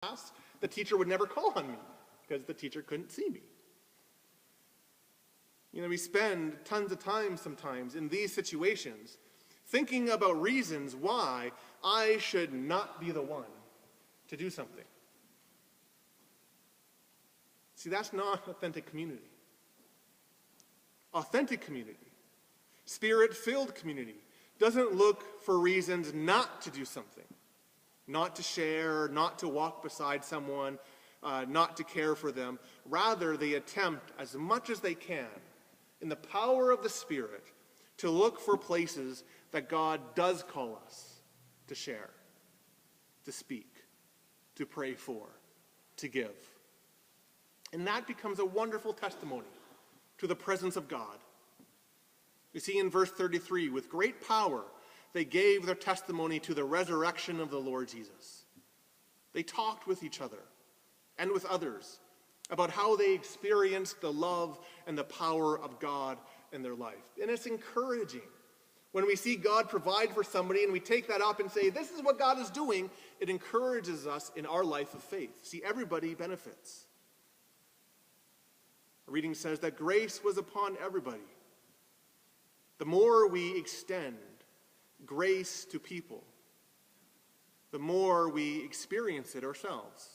class, the teacher would never call on me because the teacher couldn't see me. We spend tons of time sometimes in these situations thinking about reasons why I should not be the one to do something. See, that's not authentic community. Authentic community, Spirit-filled community, doesn't look for reasons not to do something, not to share, not to walk beside someone, not to care for them. Rather, they attempt as much as they can, in the power of the Spirit, to look for places that God does call us to share, to speak, to pray for, to give. And that becomes a wonderful testimony to the presence of God. You see in verse 33, with great power, they gave their testimony to the resurrection of the Lord Jesus. They talked with each other and with others about how they experienced the love and the power of God in their life. And it's encouraging. When we see God provide for somebody and we take that up and say, this is what God is doing, it encourages us in our life of faith. See, everybody benefits. The reading says that grace was upon everybody. The more we extend grace to people, the more we experience it ourselves.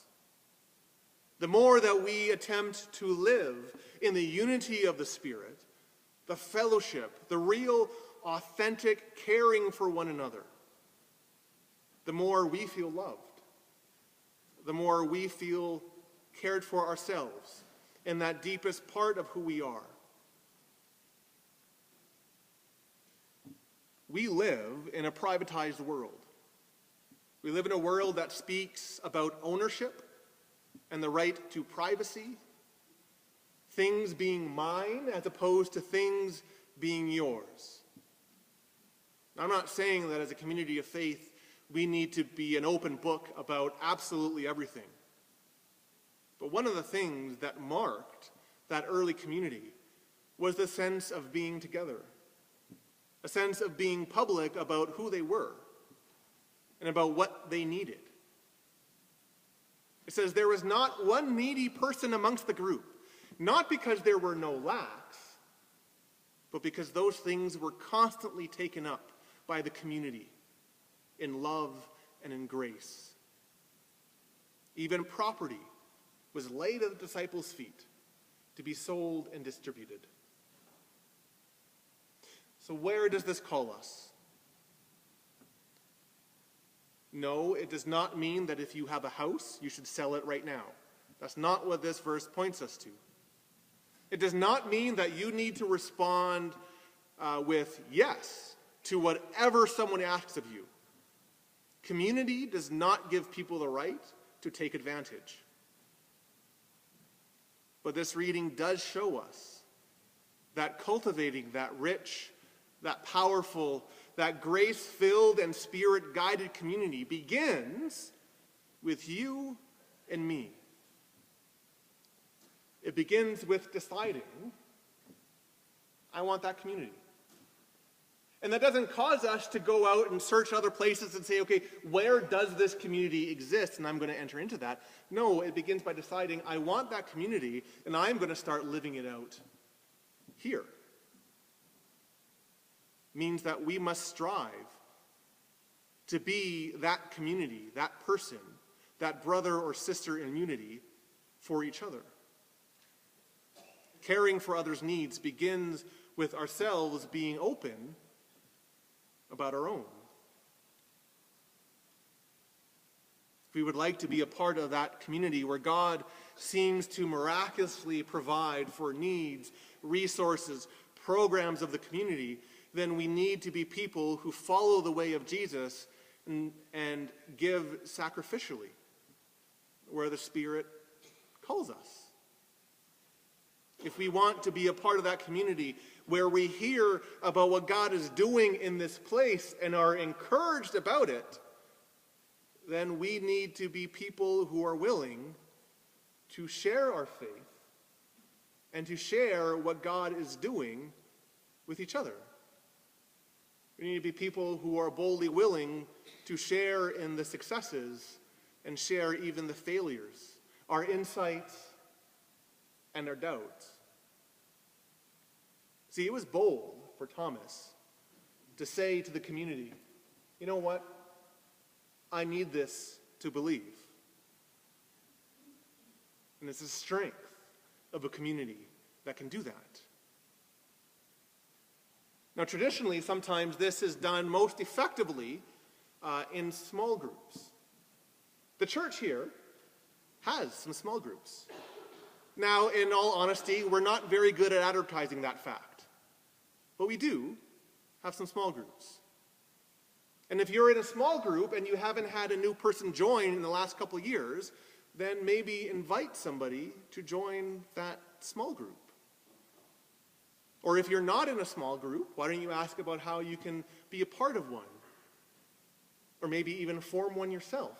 The more that we attempt to live in the unity of the Spirit, the fellowship, the real, authentic caring for one another, the more we feel loved, the more we feel cared for ourselves in that deepest part of who we are. We live in a privatized world. We live in a world that speaks about ownership and the right to privacy, things being mine as opposed to things being yours. Now, I'm not saying that as a community of faith, we need to be an open book about absolutely everything. But one of the things that marked that early community was the sense of being together, a sense of being public about who they were and about what they needed. It says there was not one needy person amongst the group, not because there were no lacks, but because those things were constantly taken up by the community in love and in grace. Even property was laid at the disciples' feet to be sold and distributed. So where does this call us? No, it does not mean that if you have a house, you should sell it right now. That's not what this verse points us to. It does not mean that you need to respond with yes to whatever someone asks of you. Community does not give people the right to take advantage. But this reading does show us that cultivating that rich, that powerful, that grace-filled and Spirit-guided community begins with you and me. It begins with deciding, I want that community. And that doesn't cause us to go out and search other places and say, okay, where does this community exist? And I'm going to enter into that. No, it begins by deciding, I want that community, and I'm going to start living it out here. Means that we must strive to be that community, that person, that brother or sister in unity for each other. Caring for others' needs begins with ourselves being open about our own. If we would like to be a part of that community where God seems to miraculously provide for needs, resources, programs of the community, then we need to be people who follow the way of Jesus and give sacrificially where the Spirit calls us. If we want to be a part of that community where we hear about what God is doing in this place and are encouraged about it, then we need to be people who are willing to share our faith and to share what God is doing with each other. We need to be people who are boldly willing to share in the successes and share even the failures, our insights, and our doubts. See, it was bold for Thomas to say to the community, you know what? I need this to believe. And it's the strength of a community that can do that. Now, traditionally, sometimes this is done most effectively in small groups. The church here has some small groups. Now, in all honesty, we're not very good at advertising that fact. But we do have some small groups. And if you're in a small group and you haven't had a new person join in the last couple of years, then maybe invite somebody to join that small group. Or if you're not in a small group, why don't you ask about how you can be a part of one? Or maybe even form one yourself.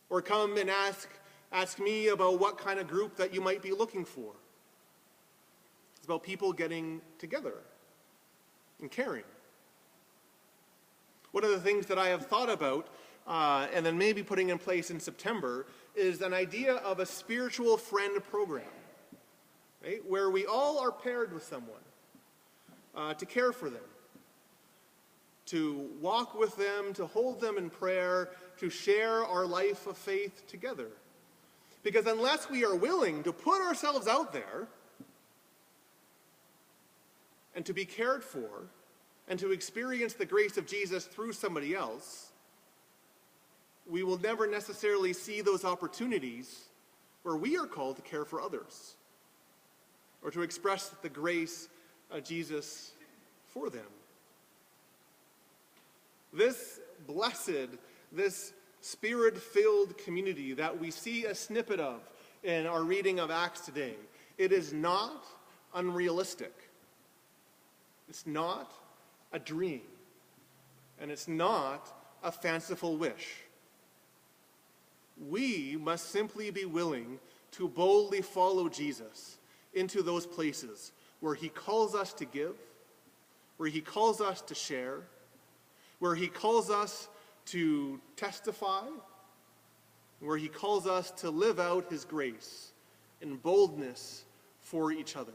Or come and ask me about what kind of group that you might be looking for. It's about people getting together and caring. One of the things that I have thought about, and then maybe putting in place in September, is an idea of a spiritual friend program, right? Where we all are paired with someone to care for them, to walk with them, to hold them in prayer, to share our life of faith together. Because unless we are willing to put ourselves out there and to be cared for and to experience the grace of Jesus through somebody else, we will never necessarily see those opportunities where we are called to care for others or to express the grace of Jesus for them. This blessed, this Spirit-filled community that we see a snippet of in our reading of Acts today, it is not unrealistic. It's not a dream. And it's not a fanciful wish. We must simply be willing to boldly follow Jesus into those places where he calls us to give, where he calls us to share, where he calls us to testify, where he calls us to live out his grace in boldness for each other.